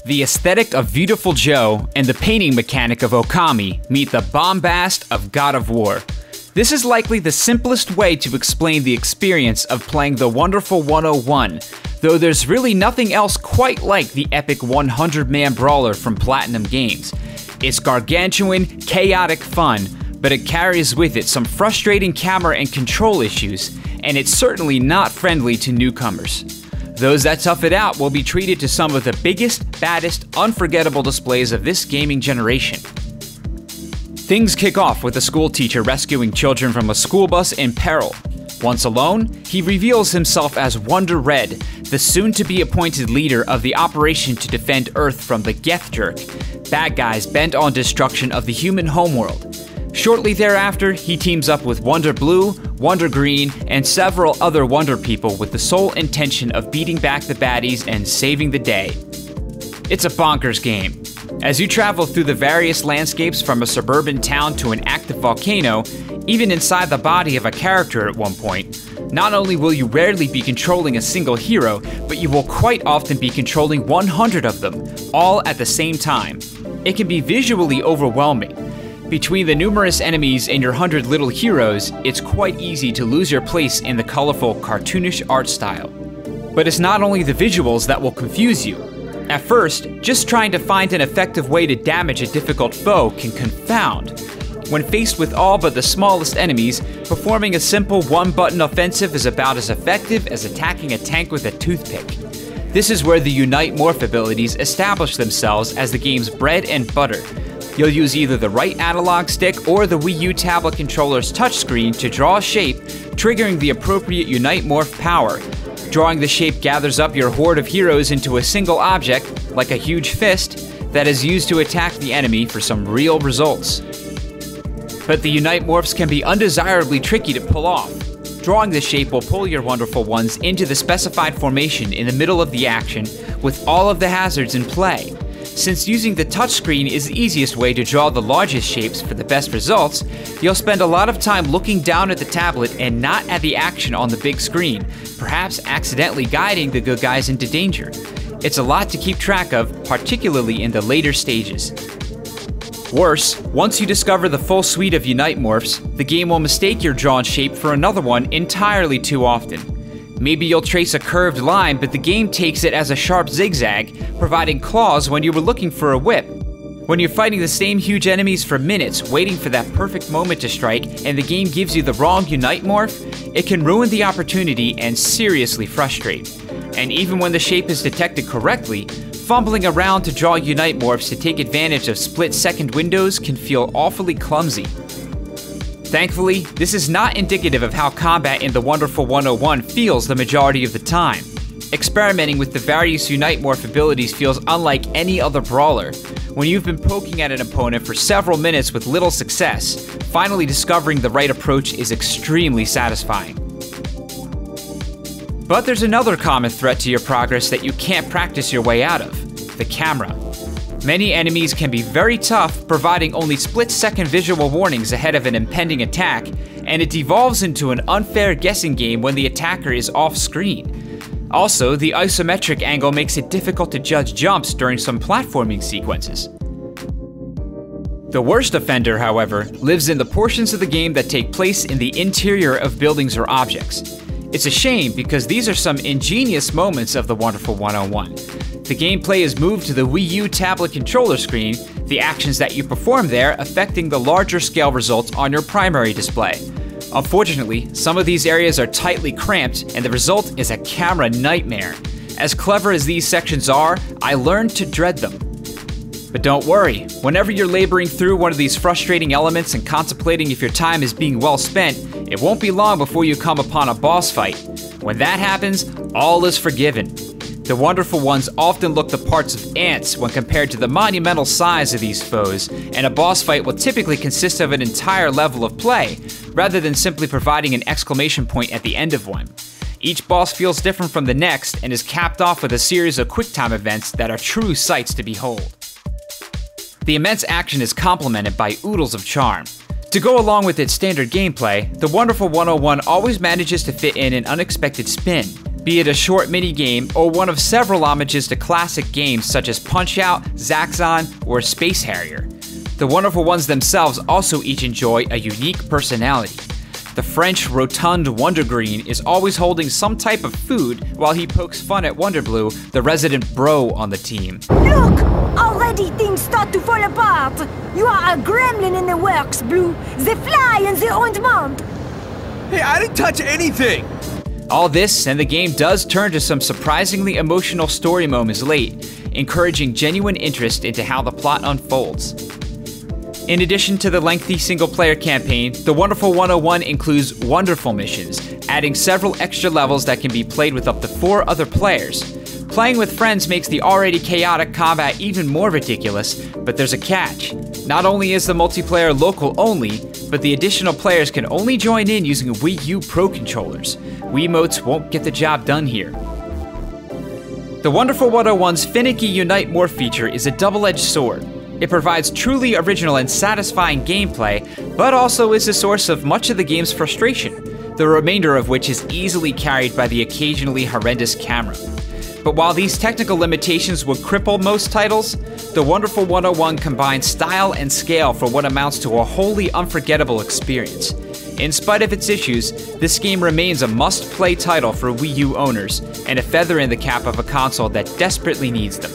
The aesthetic of Beautiful Joe and the painting mechanic of Okami meet the bombast of God of War. This is likely the simplest way to explain the experience of playing the Wonderful 101, though there's really nothing else quite like the epic 100-man brawler from Platinum Games. It's gargantuan, chaotic fun, but it carries with it some frustrating camera and control issues, and it's certainly not friendly to newcomers. Those that tough it out will be treated to some of the biggest, baddest, unforgettable displays of this gaming generation. Things kick off with a school teacher rescuing children from a school bus in peril. Once alone, he reveals himself as Wonder Red, the soon-to-be appointed leader of the operation to defend Earth from the Geth Jerk, bad guys bent on destruction of the human homeworld. Shortly thereafter, he teams up with Wonder Blue, Wonder Green, and several other Wonder people with the sole intention of beating back the baddies and saving the day. It's a bonkers game. As you travel through the various landscapes from a suburban town to an active volcano, even inside the body of a character at one point, not only will you rarely be controlling a single hero, but you will quite often be controlling 100 of them, all at the same time. It can be visually overwhelming. Between the numerous enemies and your 100 little heroes, it's quite easy to lose your place in the colorful, cartoonish art style. But it's not only the visuals that will confuse you. At first, just trying to find an effective way to damage a difficult foe can confound. When faced with all but the smallest enemies, performing a simple one-button offensive is about as effective as attacking a tank with a toothpick. This is where the Unite Morph abilities establish themselves as the game's bread and butter. You'll use either the right analog stick or the Wii U tablet controller's touchscreen to draw a shape, triggering the appropriate Unite Morph power. Drawing the shape gathers up your horde of heroes into a single object, like a huge fist, that is used to attack the enemy for some real results. But the Unite Morphs can be undesirably tricky to pull off. Drawing the shape will pull your wonderful ones into the specified formation in the middle of the action, with all of the hazards in play. Since using the touchscreen is the easiest way to draw the largest shapes for the best results, you'll spend a lot of time looking down at the tablet and not at the action on the big screen, perhaps accidentally guiding the good guys into danger. It's a lot to keep track of, particularly in the later stages. Worse, once you discover the full suite of Unite Morphs, the game will mistake your drawn shape for another one entirely too often. Maybe you'll trace a curved line, but the game takes it as a sharp zigzag, providing claws when you were looking for a whip. When you're fighting the same huge enemies for minutes, waiting for that perfect moment to strike, and the game gives you the wrong Unite Morph, it can ruin the opportunity and seriously frustrate. And even when the shape is detected correctly, fumbling around to draw Unite Morphs to take advantage of split-second windows can feel awfully clumsy. Thankfully, this is not indicative of how combat in the Wonderful 101 feels the majority of the time. Experimenting with the various Unite Morph abilities feels unlike any other brawler. When you've been poking at an opponent for several minutes with little success, finally discovering the right approach is extremely satisfying. But there's another common threat to your progress that you can't practice your way out of: the camera. Many enemies can be very tough, providing only split-second visual warnings ahead of an impending attack, and it devolves into an unfair guessing game when the attacker is off-screen. Also, the isometric angle makes it difficult to judge jumps during some platforming sequences. The worst offender, however, lives in the portions of the game that take place in the interior of buildings or objects. It's a shame because these are some ingenious moments of the Wonderful 101. The gameplay is moved to the Wii U tablet controller screen, the actions that you perform there affecting the larger scale results on your primary display. Unfortunately, some of these areas are tightly cramped, and the result is a camera nightmare. As clever as these sections are, I learned to dread them. But don't worry, whenever you're laboring through one of these frustrating elements and contemplating if your time is being well spent, it won't be long before you come upon a boss fight. When that happens, all is forgiven. The Wonderful Ones often look the parts of ants when compared to the monumental size of these foes, and a boss fight will typically consist of an entire level of play, rather than simply providing an exclamation point at the end of one. Each boss feels different from the next and is capped off with a series of QuickTime events that are true sights to behold. The immense action is complemented by oodles of charm. To go along with its standard gameplay, the Wonderful 101 always manages to fit in an unexpected spin. Be it a short mini-game or one of several homages to classic games such as Punch-Out!, Zaxxon, or Space Harrier. The Wonderful Ones themselves also each enjoy a unique personality. The French rotund Wondergreen is always holding some type of food while he pokes fun at Wonderblue, the resident bro on the team. Look! Already things start to fall apart! You are a gremlin in the works, Blue! The fly and the ointment! Hey, I didn't touch anything! All this, and the game does turn to some surprisingly emotional story moments late, encouraging genuine interest into how the plot unfolds. In addition to the lengthy single-player campaign, The Wonderful 101 includes wonderful missions, adding several extra levels that can be played with up to 4 other players. Playing with friends makes the already chaotic combat even more ridiculous, but there's a catch. Not only is the multiplayer local only, but the additional players can only join in using Wii U Pro controllers. Wiimotes won't get the job done here. The Wonderful 101's finicky Unite More feature is a double-edged sword. It provides truly original and satisfying gameplay, but also is a source of much of the game's frustration, the remainder of which is easily carried by the occasionally horrendous camera. But while these technical limitations would cripple most titles, The Wonderful 101 combines style and scale for what amounts to a wholly unforgettable experience. In spite of its issues, this game remains a must-play title for Wii U owners, and a feather in the cap of a console that desperately needs them.